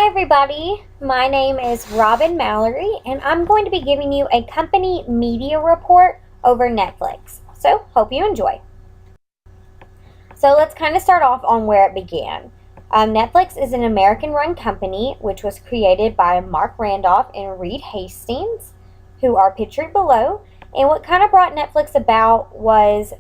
Hi everybody, my name is Robin Mallory and I'm going to be giving you a company media report over Netflix. So, hope you enjoy. So, let's kind of start off on where it began. Netflix is an American run company which was created by Mark Randolph and Reed Hastings, who are pictured below. And what kind of brought Netflix about was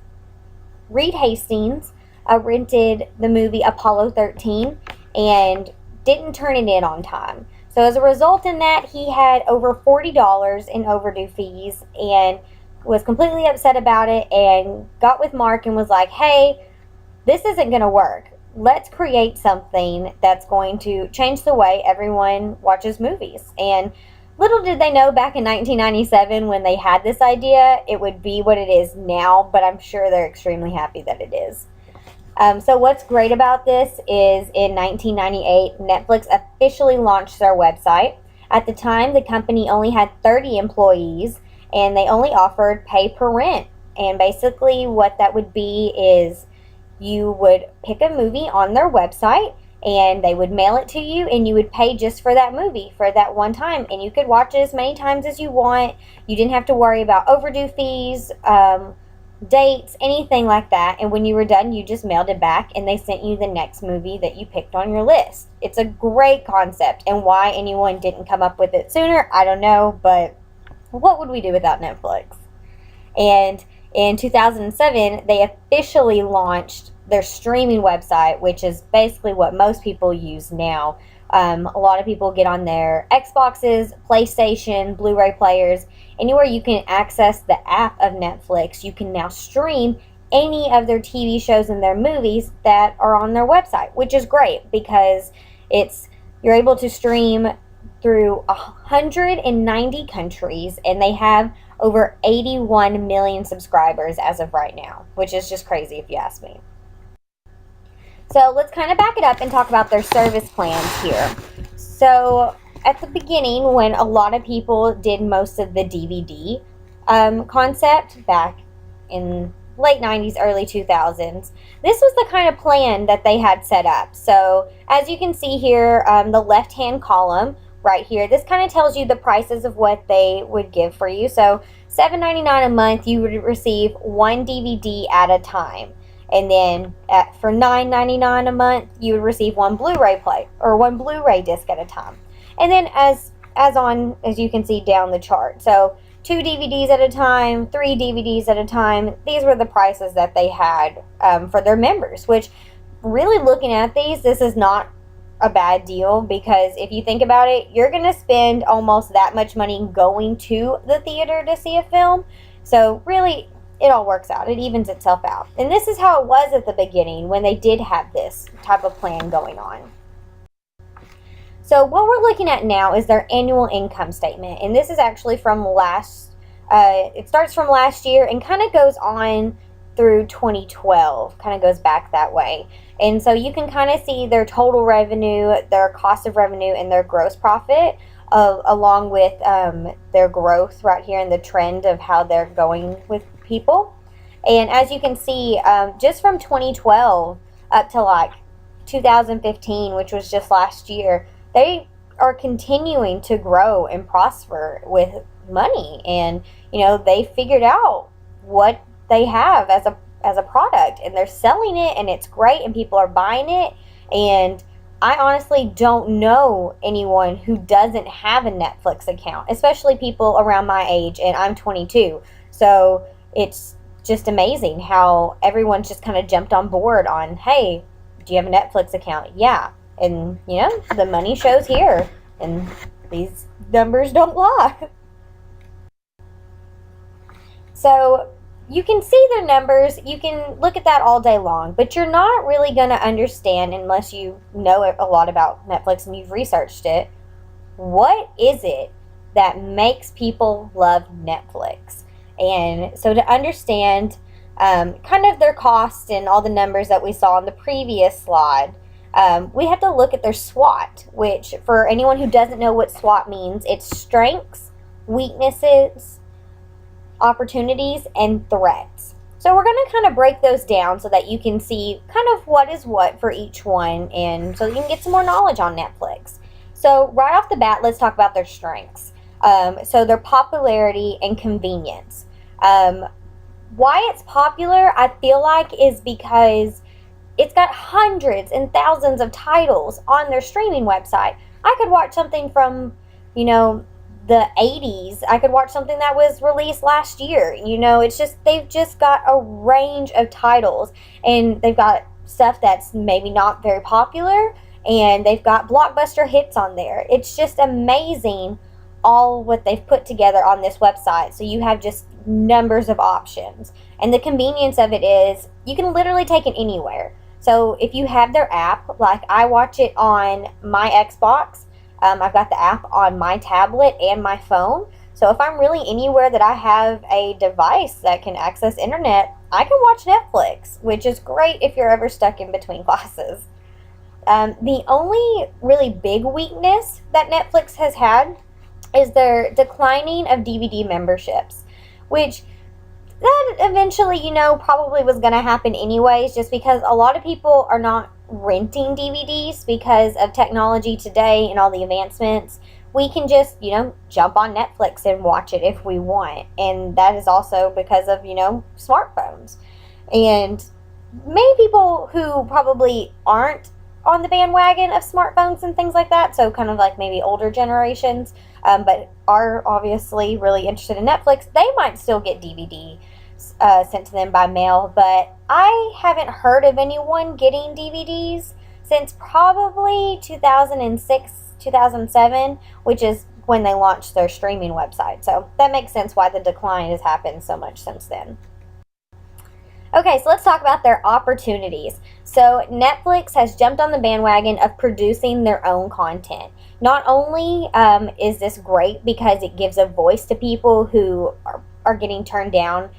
Reed Hastings rented the movie Apollo 13 and didn't turn it in on time. So as a result in that, he had over $40 in overdue fees and was completely upset about it and got with Mark and was like, hey, this isn't going to work. Let's create something that's going to change the way everyone watches movies. And little did they know back in 1997 when they had this idea, it would be what it is now, but I'm sure they're extremely happy that it is. So what's great about this is in 1998, Netflix officially launched their website. At the time, the company only had 30 employees, and they only offered pay per rent. And basically what that would be is you would pick a movie on their website, and they would mail it to you, and you would pay just for that movie for that one time. And you could watch it as many times as you want. You didn't have to worry about overdue fees, dates, anything like that. And when you were done, you just mailed it back and they sent you the next movie that you picked on your list. It's a great concept, and why anyone didn't come up with it sooner, I don't know, but what would we do without Netflix? And in 2007, they officially launched their streaming website, which is basically what most people use now. A lot of people get on their Xboxes, PlayStation, Blu-ray players, anywhere you can access the app of Netflix. You can now stream any of their TV shows and their movies that are on their website, which is great because you're able to stream through 190 countries, and they have over 81 million subscribers as of right now, which is just crazy if you ask me. So let's kind of back it up and talk about their service plans here. So at the beginning, when a lot of people did most of the DVD concept back in late 90s, early 2000s, this was the kind of plan that they had set up. So as you can see here, the left-hand column right here, this kind of tells you the prices of what they would give for you. So $7.99 a month, you would receive one DVD at a time. And then for $9.99 a month, you would receive one Blu-ray one Blu-ray disc at a time. And then as you can see down the chart, so 2 DVDs at a time, 3 DVDs at a time. These were the prices that they had for their members, which really looking at these, this is not a bad deal, because if you think about it, you're going to spend almost that much money going to the theater to see a film. So really, it all works out. It evens itself out. And this is how it was at the beginning when they did have this type of plan going on. So what we're looking at now is their annual income statement. And this is actually from it starts from last year and kind of goes on through 2012, kind of goes back that way. And so you can kind of see their total revenue, their cost of revenue, and their gross profit, along with their growth right here and the trend of how they're going with people. And as you can see, just from 2012 up to like 2015, which was just last year, they are continuing to grow and prosper with money. And they figured out what they have as a product, and they're selling it, and it's great, and people are buying it. And I honestly don't know anyone who doesn't have a Netflix account, especially people around my age, and I'm 22. So it's just amazing how everyone's just kind of jumped on board on, hey, do you have a Netflix account? Yeah. And, the money shows here, and these numbers don't lie. So you can see their numbers, you can look at that all day long, but you're not really going to understand, unless you know a lot about Netflix and you've researched it, what is it that makes people love Netflix. And so to understand kind of their cost and all the numbers that we saw on the previous slide, we have to look at their SWOT, which, for anyone who doesn't know what SWOT means, it's strengths, weaknesses, opportunities, and threats. So we're going to kind of break those down so that you can see kind of what is what for each one, and so you can get some more knowledge on Netflix. So right off the bat, let's talk about their strengths. So their popularity and convenience. Um, why it's popular, I feel like, is because it's got hundreds and thousands of titles on their streaming website. I could watch something from, you know, the 80s. I could watch something that was released last year. It's just, they've just got a range of titles, and they've got stuff that's maybe not very popular, and they've got blockbuster hits on there. It's just amazing all what they've put together on this website. So you have just numbers of options. And the convenience of it is you can literally take it anywhere. So if you have their app, like I watch it on my Xbox, I've got the app on my tablet and my phone. So if I'm really anywhere that I have a device that can access internet, I can watch Netflix, which is great if you're ever stuck in between classes. The only really big weakness that Netflix has had is their declining of DVD memberships, which that eventually, probably was going to happen anyways, just because a lot of people are not renting DVDs because of technology today and all the advancements. We can just, jump on Netflix and watch it if we want. And that is also because of, smartphones. And many people who probably aren't on the bandwagon of smartphones and things like that, so kind of like maybe older generations, but are obviously really interested in Netflix, they might still get DVD sent to them by mail. But I haven't heard of anyone getting DVDs since probably 2006, 2007, which is when they launched their streaming website. So that makes sense why the decline has happened so much since then. Okay, so let's talk about their opportunities. So Netflix has jumped on the bandwagon of producing their own content. Not only is this great because it gives a voice to people who are getting turned down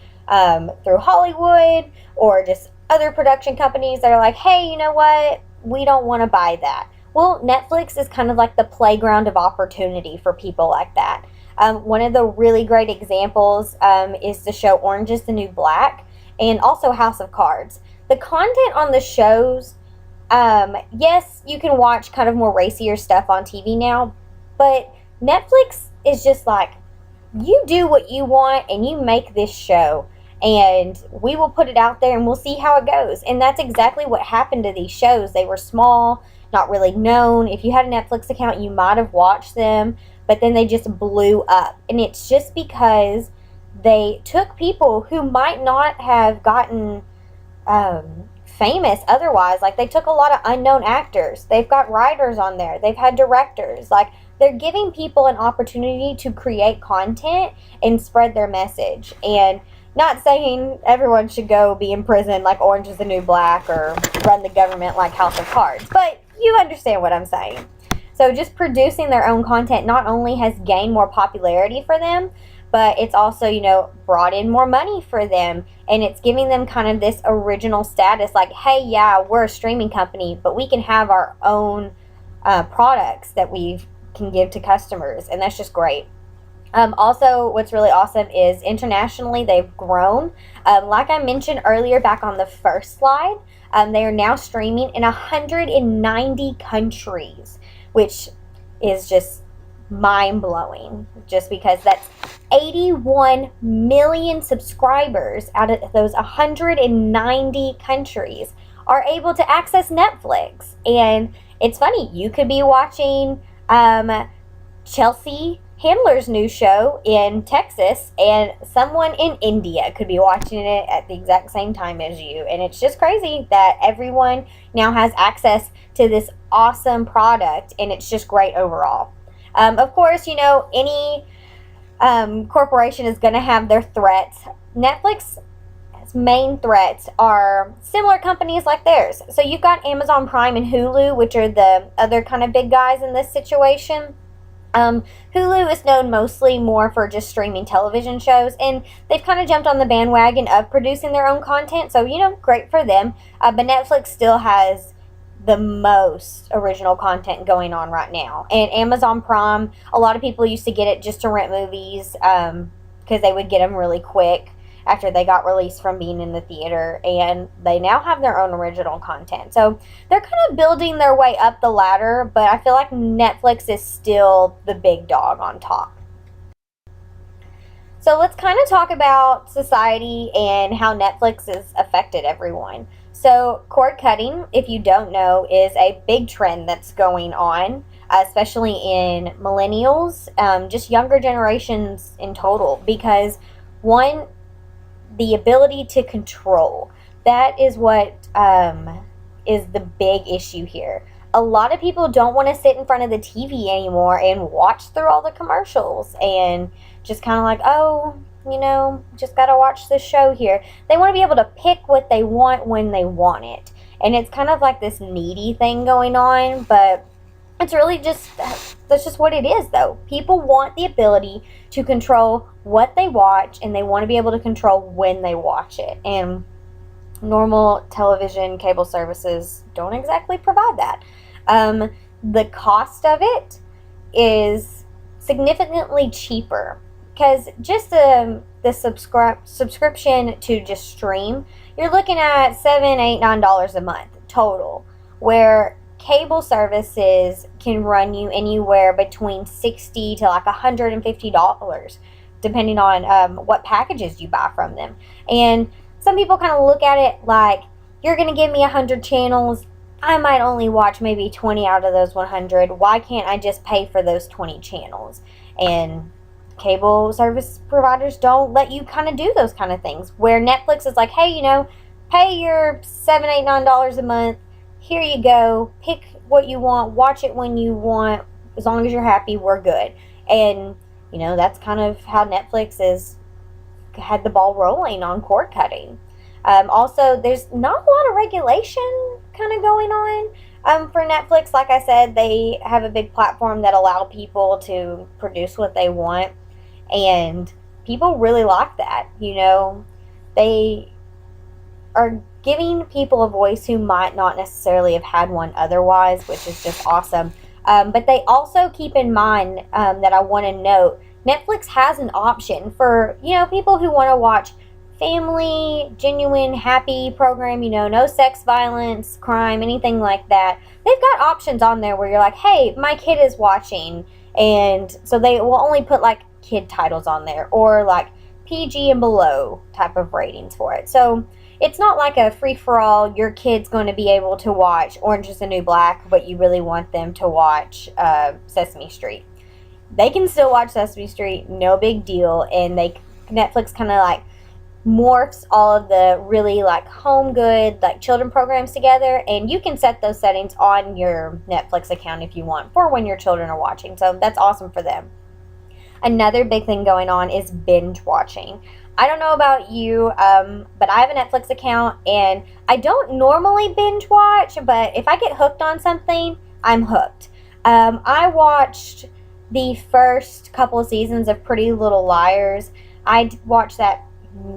through Hollywood or just other production companies that are like, hey, you know what? We don't want to buy that. Well, Netflix is kind of like the playground of opportunity for people like that. One of the really great examples is the show Orange is the New Black, and also House of Cards. The content on the shows, yes, you can watch kind of more racier stuff on TV now, but Netflix is just like, you do what you want and you make this show, and we will put it out there and we'll see how it goes. And that's exactly what happened to these shows. They were small, not really known. If you had a Netflix account, you might have watched them, but then they just blew up. And it's just because they took people who might not have gotten famous otherwise. Like, they took a lot of unknown actors. They've got writers on there. They've had directors. Like, they're giving people an opportunity to create content and spread their message. And not saying everyone should go be in prison like Orange is the New Black or run the government like House of Cards, but you understand what I'm saying. So just producing their own content not only has gained more popularity for them, but it's also, brought in more money for them. And it's giving them kind of this original status, like, hey, yeah, we're a streaming company, but we can have our own products that we can give to customers. And that's just great. Also, what's really awesome is internationally they've grown. Like I mentioned earlier back on the first slide, they are now streaming in 190 countries, which is just mind-blowing, just because that's 81 million subscribers out of those 190 countries are able to access Netflix. And it's funny, you could be watching Chelsea Handler's new show in Texas, and someone in India could be watching it at the exact same time as you. And it's just crazy that everyone now has access to this awesome product, and it's just great overall. Of course, any corporation is going to have their threats. Netflix's main threats are similar companies like theirs. So you've got Amazon Prime and Hulu, which are the other kind of big guys in this situation. Hulu is known mostly more for just streaming television shows, and they've kind of jumped on the bandwagon of producing their own content, so, great for them. But Netflix still has the most original content going on right now. And Amazon Prime, a lot of people used to get it just to rent movies, because they would get them really quick. after they got released from being in the theater, and they now have their own original content. So they're kind of building their way up the ladder, but I feel like Netflix is still the big dog on top. So let's kind of talk about society and how Netflix has affected everyone. So, cord cutting, if you don't know, is a big trend that's going on, especially in millennials, just younger generations in total, because one, the ability to control, that is what is the big issue here. A lot of people don't want to sit in front of the TV anymore and watch through all the commercials and just kind of like, oh, just got to watch this show here. They want to be able to pick what they want when they want it. And it's kind of like this needy thing going on, but it's really that's just what it is, though. People want the ability to control what they watch, and they want to be able to control when they watch it. And normal television cable services don't exactly provide that. The cost of it is significantly cheaper, because just the subscription to just stream, you're looking at $7, $8, $9 a month total, where cable services can run you anywhere between $60 to like $150, depending on what packages you buy from them. And some people kind of look at it like, you're going to give me 100 channels. I might only watch maybe 20 out of those 100. Why can't I just pay for those 20 channels? And cable service providers don't let you kind of do those kind of things, where Netflix is like, hey, pay your $7, $8, $9 a month. Here you go. Pick what you want. Watch it when you want. As long as you're happy, we're good. And, that's kind of how Netflix has had the ball rolling on cord cutting. Also, there's not a lot of regulation kind of going on for Netflix. Like I said, they have a big platform that allow people to produce what they want, and people really like that. They are giving people a voice who might not necessarily have had one otherwise, which is just awesome. But they also keep in mind that I want to note, Netflix has an option for, people who want to watch family, genuine, happy program, no sex, violence, crime, anything like that. They've got options on there where you're like, hey, my kid is watching. And so they will only put like kid titles on there, or like PG and below type of ratings for it. So it's not like a free-for-all, your kid's going to be able to watch Orange is the New Black, but you really want them to watch Sesame Street. They can still watch Sesame Street, no big deal, and Netflix kind of like morphs all of the really like home good, like children programs together, and you can set those settings on your Netflix account if you want for when your children are watching, so that's awesome for them. Another big thing going on is binge watching. I don't know about you, but I have a Netflix account, and I don't normally binge watch, but if I get hooked on something, I'm hooked. I watched the first couple of seasons of Pretty Little Liars. I watched that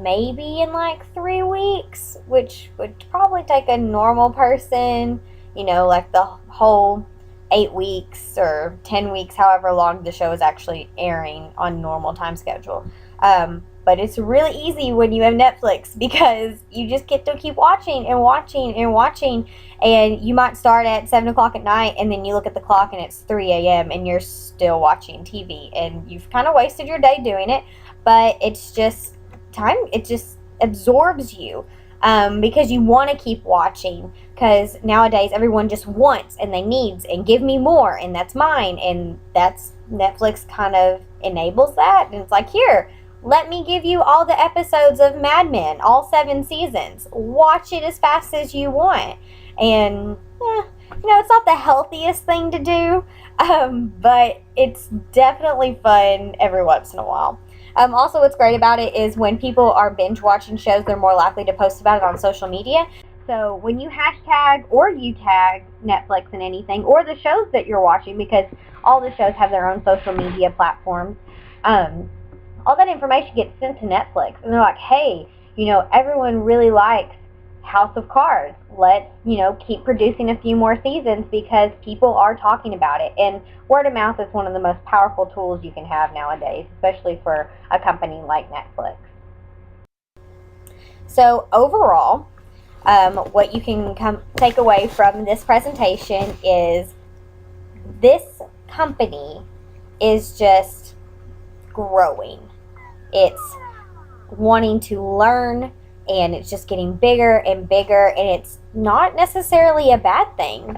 maybe in like 3 weeks, which would probably take a normal person, like the whole 8 weeks or 10 weeks, however long the show is actually airing on normal time schedule. But it's really easy when you have Netflix, because you just get to keep watching and watching and watching, and you might start at 7 o'clock at night, and then you look at the clock and it's 3 a.m. and you're still watching TV, and you've kind of wasted your day doing it, but it's just time, it just absorbs you, because you want to keep watching, because nowadays everyone just wants and they needs and give me more, and that's mine, and that's Netflix kind of enables that, and it's like, here, let me give you all the episodes of Mad Men, all 7 seasons. Watch it as fast as you want. And, it's not the healthiest thing to do, but it's definitely fun every once in a while. Also, what's great about it is when people are binge watching shows, they're more likely to post about it on social media. So when you hashtag or you tag Netflix in anything, or the shows that you're watching, because all the shows have their own social media platforms, all that information gets sent to Netflix, and they're like, hey, everyone really likes House of Cards. Let's, keep producing a few more seasons, because people are talking about it. And word of mouth is one of the most powerful tools you can have nowadays, especially for a company like Netflix. So overall, what you can take away from this presentation is this company is just growing. It's wanting to learn, and it's just getting bigger and bigger, and it's not necessarily a bad thing.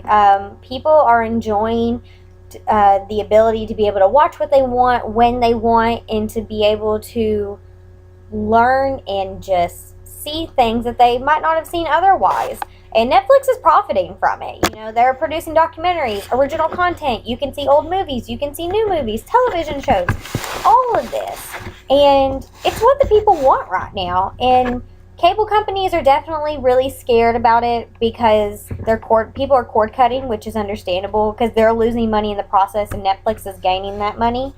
People are enjoying the ability to be able to watch what they want when they want, and to be able to learn and just see things that they might not have seen otherwise. And Netflix is profiting from it. You know, they're producing documentaries, original content. You can see old movies, you can see new movies, television shows, all of this. And it's what the people want right now. And cable companies are definitely really scared about it because people are cord cutting, which is understandable because they're losing money in the process, and Netflix is gaining that money.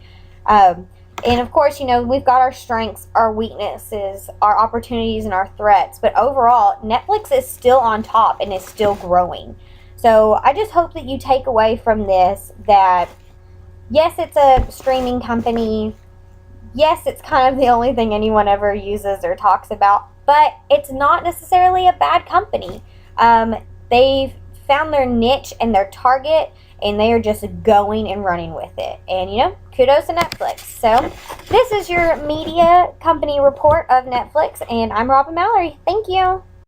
And of course, you know, we've got our strengths, our weaknesses, our opportunities, and our threats. But overall, Netflix is still on top and is still growing. So I just hope that you take away from this that, yes, it's a streaming company. Yes, it's kind of the only thing anyone ever uses or talks about. But it's not necessarily a bad company. They've found their niche and their target, and they are just going and running with it. And, you know, kudos to Netflix. So this is your media company report of Netflix, and I'm Robin Mallory. Thank you.